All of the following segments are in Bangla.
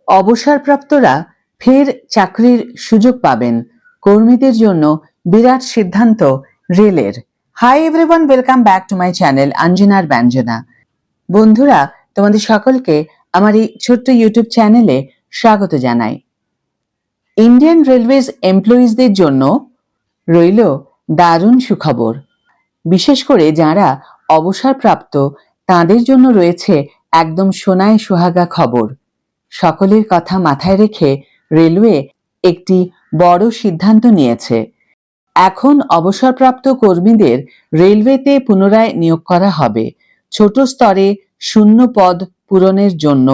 অবসরপ্রাপ্তরা ফের চাকরির সুযোগ পাবেন, কর্মীদের জন্য বিরাট সিদ্ধান্ত রেলের। Hi everyone, welcome back to my channel অঞ্জনার ব্যঞ্জনা। বন্ধুরা, তোমাদের সকলকে আমার এই ছোট্ট ইউটিউব চ্যানেলে স্বাগত জানাই। ইন্ডিয়ান রেলওয়েজ এমপ্লয়িজদের জন্য রইল দারুণ সুখবর। বিশেষ করে যারা অবসরপ্রাপ্ত তাদের জন্য রয়েছে একদম সোনায় সোহাগা খবর। সকলের কথা মাথায় রেখে রেলওয়ে একটি বড় সিদ্ধান্ত নিয়েছে। এখন অবসরপ্রাপ্ত কর্মীদের রেলওয়েতে পুনরায় নিয়োগ করা হবে। ছোট স্তরে শূন্য পদ পূরণের জন্য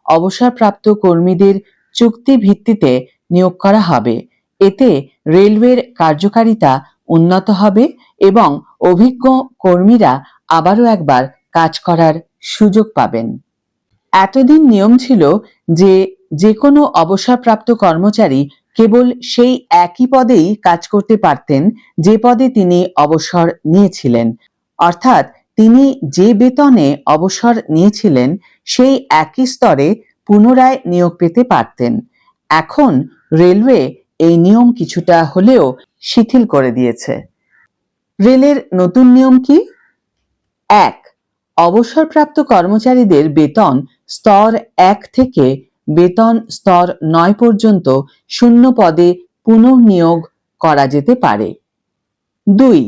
অবসরপ্রাপ্ত কর্মীদের চুক্তি ভিত্তিতে নিয়োগ করা হবে। এতে রেলওয়ের কার্যকারিতা উন্নত হবে এবং অভিজ্ঞ কর্মীরা আবারও একবার কাজ করার সুযোগ পাবেন। এতদিন নিয়ম ছিল যে কোনো অবসরপ্রাপ্ত কর্মচারী কেবল সেই একই পদেই কাজ করতে পারতেন যে পদে তিনি অবসর নিয়েছিলেন, অর্থাৎ তিনি যে বেতনে অবসর নিয়েছিলেন সেই একই স্তরে পুনরায় নিয়োগ পেতে পারতেন। এখন রেলওয়ে এই নিয়ম কিছুটা হলেও শিথিল করে দিয়েছে। রেলের নতুন নিয়ম কি? 1. অবসরপ্রাপ্ত কর্মচারীদের বেতন স্তর 1 থেকে বেতন স্তর 9 পর্যন্ত শূন্য পদে পুনঃনিয়োগ করা যেতে পারে। 2.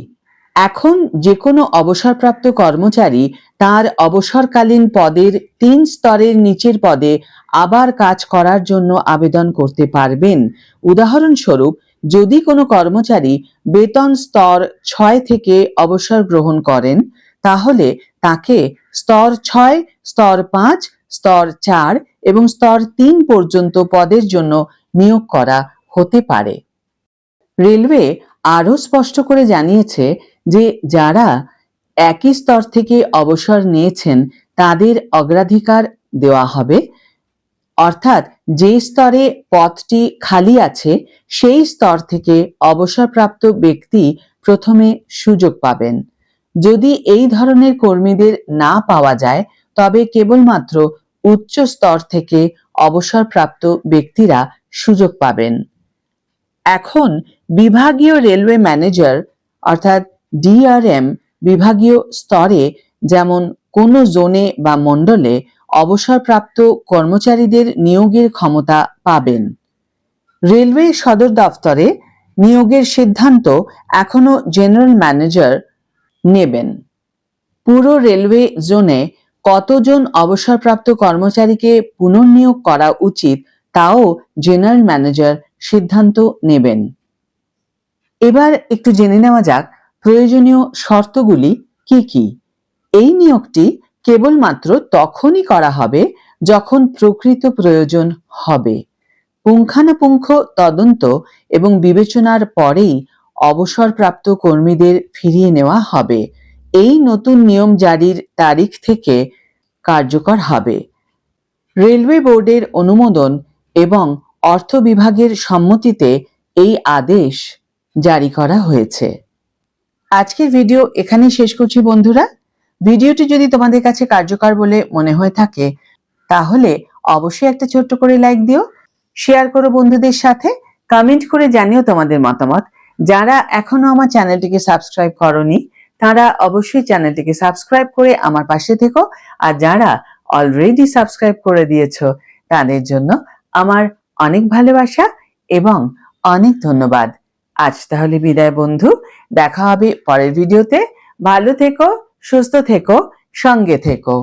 এখন যে কোনো অবসরপ্রাপ্ত কর্মচারী তার অবসরকালীন পদের 3 স্তরের নিচের পদে আবার কাজ করার জন্য আবেদন করতে পারবেন। উদাহরণস্বরূপ, যদি কোনো কর্মচারী বেতন স্তর 6 থেকে অবসর গ্রহণ করেন, তাহলে তাকে স্তর 6, স্তর 5, স্তর 4 এবং স্তর 3 পর্যন্ত পদের জন্য নিয়োগ করা হতে পারে। রেলওয়ে আরও স্পষ্ট করে জানিয়েছে যে যারা একই স্তর থেকে অবসর নিয়েছেন তাদের অগ্রাধিকার দেওয়া হবে, অর্থাৎ যে স্তরে পদটি খালি আছে সেই স্তর থেকে অবসরপ্রাপ্ত ব্যক্তি প্রথমে সুযোগ পাবেন। যদি এই ধরনের কর্মীদের না পাওয়া যায় তবে কেবলমাত্র উচ্চ স্তর থেকে অবসরপ্রাপ্ত ব্যক্তিরা সুযোগ পাবেন। এখন বিভাগীয় রেলওয়ে ম্যানেজার অর্থাৎ ডিআরএম বিভাগীয় স্তরে, যেমন কোনো জোনে বা মণ্ডলে অবসরপ্রাপ্ত কর্মচারীদের নিয়োগের ক্ষমতা পাবেন। রেলওয়ে সদর দফতরে নিয়োগের সিদ্ধান্ত এখনো জেনারেল ম্যানেজার নেবেন। পুরো রেলওয়ে জোনে কতজন অবসরপ্রাপ্ত কর্মচারীকে পুনর্নিয়োগ করা উচিত তাও জেনারেল ম্যানেজার সিদ্ধান্ত নেবেন। এবার একটু জেনে নেওয়া যাক প্রয়োজনীয় শর্তগুলি কি কি। এই নিয়োগটি কেবলমাত্র তখনই করা হবে যখন প্রকৃত প্রয়োজন হবে। পুঙ্খানুপুঙ্খ তদন্ত এবং বিবেচনার পরেই অবসরপ্রাপ্ত কর্মীদের ফিরিয়ে নেওয়া হবে। এই নতুন নিয়ম জারির তারিখ থেকে কার্যকর হবে। রেলওয়ে বোর্ডের অনুমোদন এবং অর্থ বিভাগের সম্মতিতে এই আদেশ জারি করা হয়েছে। আজকের ভিডিও এখানেই শেষ করছি বন্ধুরা। ভিডিওটি যদি তোমাদের কাছে কার্যকর বলে মনে হয়ে থাকে তাহলে অবশ্যই একটা ছোট্ট করে লাইক দিও, শেয়ার করো বন্ধুদের সাথে, কমেন্ট করে জানিও তোমাদের মতামত। যারা এখনো আমার চ্যানেলটিকে সাবস্ক্রাইব করোনি তারা অবশ্যই চ্যানেলটিকে সাবস্ক্রাইব করে আমার পাশে থেকো, আর যারা অলরেডি সাবস্ক্রাইব করে দিয়েছো তাদের জন্য আমার অনেক ভালোবাসা এবং অনেক ধন্যবাদ। আজ তাহলে বিদায় বন্ধু, দেখা হবে পরের ভিডিওতে। ভালো থেকো, সুস্থ থেকো, সঙ্গে থেকো।